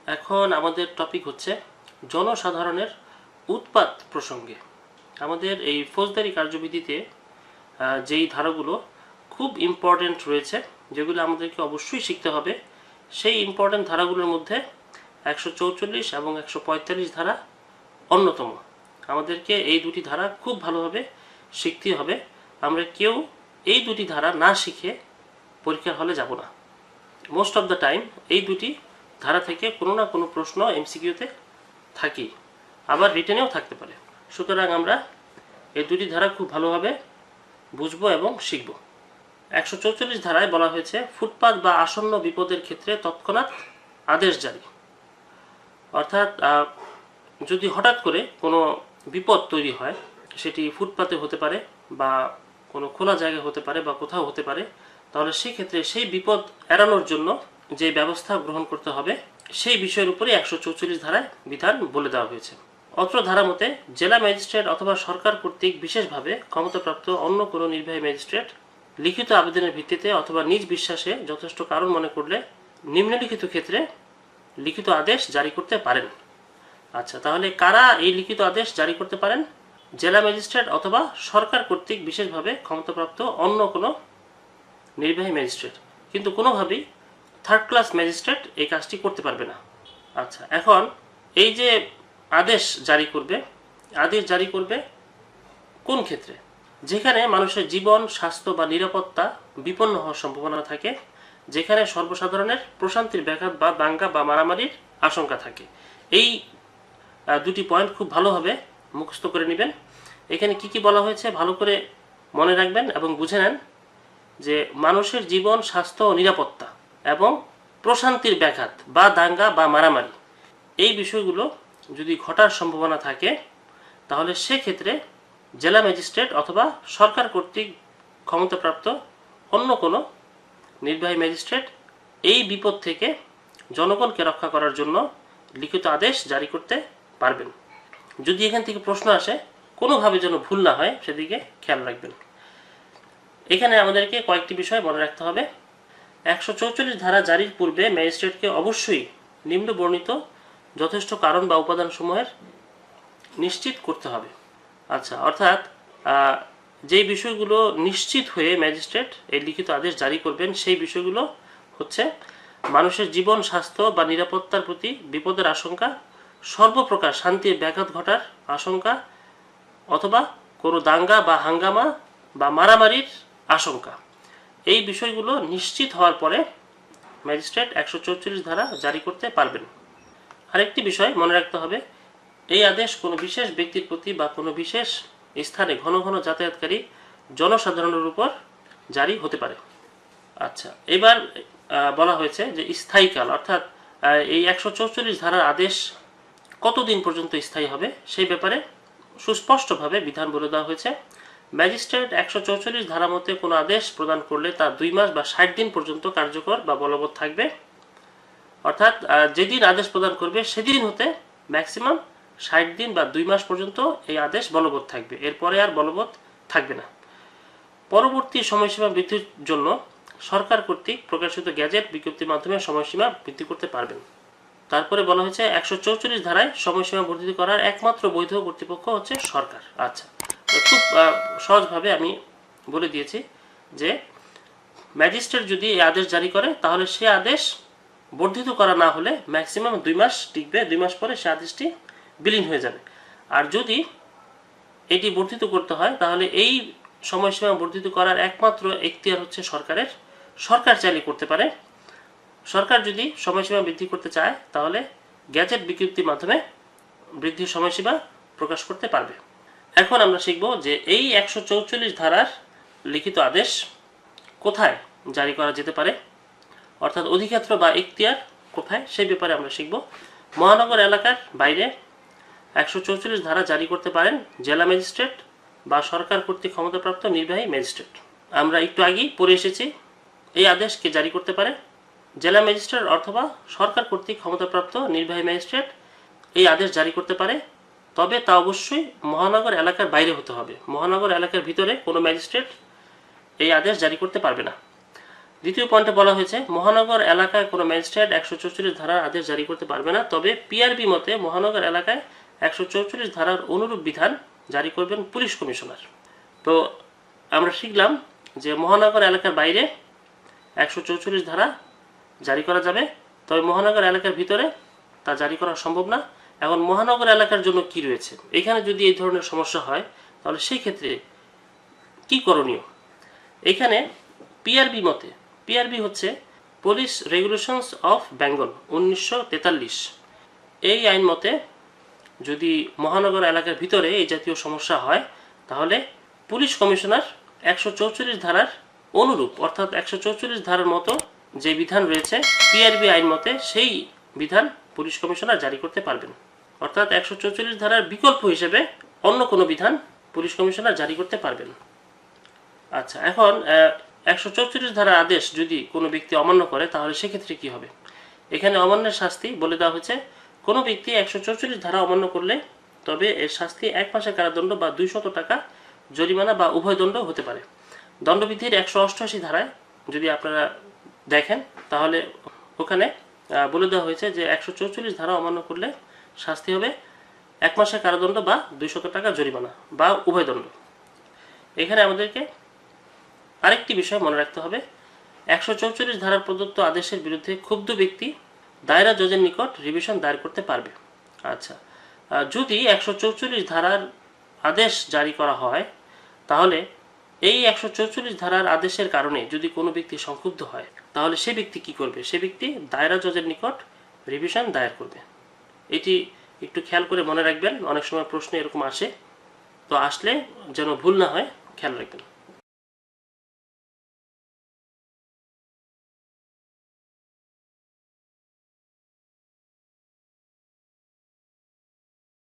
এখন আমাদের টপিক হচ্ছে জনসাধারণের উৎপাত প্রসঙ্গে। আমাদের এই ফৌজদারি কার্যবিধিতে যেই ধারাগুলো খুব ইম্পর্টেন্ট রয়েছে, যেগুলো আমাদেরকে অবশ্যই শিখতে হবে, সেই ইম্পর্টেন্ট ধারাগুলোর মধ্যে 144 এবং 145 ধারা অন্যতম। আমাদেরকে এই দুটি ধারা খুব ভালোভাবে শিখতে হবে। আমরা কেউ এই দুটি ধারা না শিখে পরীক্ষার হলে যাব না। মোস্ট অফ দ্য টাইম এই দুটি ধারা থেকে কোনো না কোনো প্রশ্ন এমসিকিউতে থাকেই, আবার রিটেনেও থাকতে পারে। সুতরাং আমরা এই দুটি ধারা খুব ভালোভাবে বুঝবো এবং শিখব। 144 ধারায় বলা হয়েছে ফুটপাত বা আসন্ন বিপদের ক্ষেত্রে তৎক্ষণাৎ আদেশ জারি। অর্থাৎ যদি হঠাৎ করে কোনো বিপদ তৈরি হয়, সেটি ফুটপাতে হতে পারে বা কোনো খোলা জায়গায় হতে পারে বা কোথাও হতে পারে, তাহলে সেই ক্ষেত্রে সেই বিপদ এড়ানোর জন্য যে ব্যবস্থা গ্রহণ করতে হবে সেই বিষয়ের উপরে 144 ধারায় বিধান বলে দেওয়া হয়েছে। অত্র ধারা মতে জেলা ম্যাজিস্ট্রেট অথবা সরকার কর্তৃক বিশেষভাবে ক্ষমতাপ্রাপ্ত অন্য কোনো নির্বাহী ম্যাজিস্ট্রেট লিখিত আবেদনের ভিত্তিতে অথবা নিজ বিশ্বাসে যথেষ্ট কারণ মনে করলে নিম্নলিখিত ক্ষেত্রে লিখিত আদেশ জারি করতে পারেন। আচ্ছা, তাহলে কারা এই লিখিত আদেশ জারি করতে পারেন? জেলা ম্যাজিস্ট্রেট অথবা সরকার কর্তৃক বিশেষভাবে ক্ষমতাপ্রাপ্ত অন্য কোনো নির্বাহী ম্যাজিস্ট্রেট, কিন্তু কোনোভাবেই থার্ড ক্লাস ম্যাজিস্ট্রেট এই কাজটি করতে পারবে না। আচ্ছা, এখন এই যে আদেশ জারি করবে কোন ক্ষেত্রে? যেখানে মানুষের জীবন, স্বাস্থ্য বা নিরাপত্তা বিপন্ন হওয়ার সম্ভাবনা থাকে, যেখানে সর্বসাধারণের প্রশান্তির ব্যাঘাত বা দাঙ্গা বা মারামারির আশঙ্কা থাকে। এই দুটি পয়েন্ট খুব ভালোভাবে মুখস্থ করে নেবেন। এখানে কি কি বলা হয়েছে ভালো করে মনে রাখবেন এবং বুঝে নেন যে মানুষের জীবন, স্বাস্থ্য ও নিরাপত্তা এবং প্রশান্তির ব্যাঘাত বা দাঙ্গা বা মারামারি, এই বিষয়গুলো যদি ঘটার সম্ভাবনা থাকে, তাহলে সেক্ষেত্রে জেলা ম্যাজিস্ট্রেট অথবা সরকার কর্তৃক ক্ষমতাপ্রাপ্ত অন্য কোনো নির্বাহী ম্যাজিস্ট্রেট এই বিপদ থেকে জনগণকে রক্ষা করার জন্য লিখিত আদেশ জারি করতে পারবেন। যদি এখান থেকে প্রশ্ন আসে, কোনোভাবে যেন ভুল না হয় সেদিকে খেয়াল রাখবেন। এখানে আমাদেরকে কয়েকটি বিষয় মনে রাখতে হবে। 144 ধারা জারির পূর্বে ম্যাজিস্ট্রেটকে অবশ্যই নিম্ন বর্ণিত যথেষ্ট কারণ বা উপাদানসমূহের নিশ্চিত করতে হবে। আচ্ছা, অর্থাৎ যেই বিষয়গুলো নিশ্চিত হয়ে ম্যাজিস্ট্রেট এই লিখিত আদেশ জারি করবেন, সেই বিষয়গুলো হচ্ছে মানুষের জীবন, স্বাস্থ্য বা নিরাপত্তার প্রতি বিপদের আশঙ্কা, সর্বপ্রকার শান্তির ব্যাঘাত ঘটার আশঙ্কা, অথবা কোনো দাঙ্গা বা হাঙ্গামা বা মারামারির আশঙ্কা। এই বিষয়গুলো নিশ্চিত হওয়ার পরে ম্যাজিস্ট্রেট 144 ধারা জারি করতে পারবেন। আরেকটি বিষয় মনে রাখতে হবে, এই আদেশ কোনো বিশেষ ব্যক্তির প্রতি বা কোনো বিশেষ স্থানে ঘন ঘন যাতায়াতকারী জনসাধারণের উপর জারি হতে পারে। আচ্ছা, এবার বলা হয়েছে যে স্থায়ীকাল, অর্থাৎ এই 144 ধারার আদেশ কতদিন পর্যন্ত স্থায়ী হবে সেই ব্যাপারে সুস্পষ্টভাবে বিধান বলে দেওয়া হয়েছে। ম্যাজিস্ট্রেট 144 ধারা মতে কোনো আদেশ প্রদান করলে তা 2 মাস বা 60 দিন পর্যন্ত কার্যকর বা বলবৎ থাকবে। অর্থাৎ যেদিন আদেশ প্রদান করবে সেদিন হতে ম্যাক্সিমাম 60 দিন বা 2 মাস পর্যন্ত এই আদেশ বলবৎ থাকবে, এরপরে আর বলবৎ থাকবে না। পরবর্তী সময়সীমা বৃদ্ধির জন্য সরকার কর্তৃক প্রকাশিত গ্যাজেট বিজ্ঞপ্তির মাধ্যমে সময়সীমা বৃদ্ধি করতে পারবেন। তারপরে বলা হয়েছে 144 ধারায় সময়সীমা বর্ধিত করার একমাত্র বৈধ কর্তৃপক্ষ হচ্ছে সরকার। আচ্ছা, খুব সহজভাবে আমি বলে দিয়েছি যে ম্যাজিস্ট্রেট যদি এই আদেশ জারি করে, তাহলে সে আদেশ বর্ধিত করা না হলে ম্যাক্সিমাম 2 মাস টিকবে, 2 মাস পরে সে আদেশটি বিলীন হয়ে যাবে। আর যদি এটি বর্ধিত করতে হয়, তাহলে এই সময়সীমা বর্ধিত করার একমাত্র এখতিয়ার হচ্ছে সরকারের। সরকার চাইলে করতে পারে। সরকার যদি সময়সীমা বৃদ্ধি করতে চায়, তাহলে গ্যাজেট বিজ্ঞপ্তির মাধ্যমে বৃদ্ধির সময়সীমা প্রকাশ করতে পারবে। এখন আমরা শিখব যে এই 144 ধারার লিখিত আদেশ কোথায় জারি করা যেতে পারে, অর্থাৎ অধিক্ষেত্র বা এখতিয়ার কোথায়, সেই ব্যাপারে আমরা শিখব। মহানগর এলাকার বাইরে 144 ধারা জারি করতে পারেন জেলা ম্যাজিস্ট্রেট বা সরকার কর্তৃক ক্ষমতাপ্রাপ্ত নির্বাহী ম্যাজিস্ট্রেট। আমরা একটু আগেই পড়ে এসেছি, এই আদেশ কে জারি করতে পারে? জেলা ম্যাজিস্ট্রেট অথবা সরকার কর্তৃক ক্ষমতাপ্রাপ্ত নির্বাহী ম্যাজিস্ট্রেট এই আদেশ জারি করতে পারে, তবে তা অবশ্যই মহানগর এলাকার বাইরে হতে হবে। মহানগর এলাকার ভিতরে কোনো ম্যাজিস্ট্রেট এই আদেশ জারি করতে পারবে না। দ্বিতীয় পয়েন্টে বলা হয়েছে মহানগর এলাকায় কোনো ম্যাজিস্ট্রেট 144 ধারার আদেশ জারি করতে পারবে না, তবে পিআরবি মতে মহানগর এলাকায় 144 ধারার অনুরূপ বিধান জারি করবেন পুলিশ কমিশনার। তো আমরা শিখলাম যে মহানগর এলাকার বাইরে 144 ধারা জারি করা যাবে, তবে মহানগর এলাকার ভিতরে তা জারি করা সম্ভব না। এখন মহানগর এলাকার জন্য কি রয়েছে, এখানে যদি এই ধরনের সমস্যা হয় তাহলে সেই ক্ষেত্রে কি করণীয়? এখানে পিআরবি মতে, পিআরবি হচ্ছে পুলিশ রেগুলেশনস অফ বেঙ্গল 1943, এই আইন মতে যদি মহানগর এলাকার ভিতরে এই জাতীয় সমস্যা হয় তাহলে পুলিশ কমিশনার 144 ধারার অনুরূপ অর্থাৎ 144 ধারার মতো যে বিধান রয়েছে পিআরবি আইন মতে সেই বিধান পুলিশ কমিশনার জারি করতে পারবেন। অর্থাৎ 144 ধারার বিকল্প হিসেবে অন্য কোনো বিধান পুলিশ কমিশনার জারি করতে পারবেন। আচ্ছা, এখন 144 ধারার আদেশ যদি কোনো ব্যক্তি অমান্য করে তাহলে সেক্ষেত্রে কি হবে? এখানে অমান্যের শাস্তি বলে দেওয়া হয়েছে, কোনো ব্যক্তি 144 ধারা অমান্য করলে তবে এর শাস্তি 1 মাসের কারাদণ্ড বা 200 টাকা জরিমানা বা উভয় দণ্ড হতে পারে। দণ্ডবিধির 188 ধারায় যদি আপনারা দেখেন তাহলে ওখানে বলে দেওয়া হয়েছে যে 144 ধারা অমান্য করলে শাস্তি হবে 1 মাসের কারাদণ্ড বা 200 টাকা জরিমানা বা উভয় দণ্ড। এখানে আমাদেরকে আরেকটি বিষয় মনে রাখতে হবে, 144 ধারার প্রদত্ত আদেশের বিরুদ্ধে ক্ষুব্ধ ব্যক্তি দায়রা জজের নিকট রিভিশন দায়ের করতে পারবে। আচ্ছা, যদি 144 ধারার আদেশ জারি করা হয় তাহলে এই 144 ধারার আদেশের কারণে যদি কোনো ব্যক্তি সংক্ষুব্ধ হয় তাহলে সে ব্যক্তি কি করবে? সে ব্যক্তি দায়রা জজের নিকট রিভিশন দায়ের করবে। এটি একটু খেয়াল করে মনে রাখবেন, অনেক সময় প্রশ্ন এরকম আসে, তো আসলে যেন ভুল না হয় খেয়াল রাখবেন।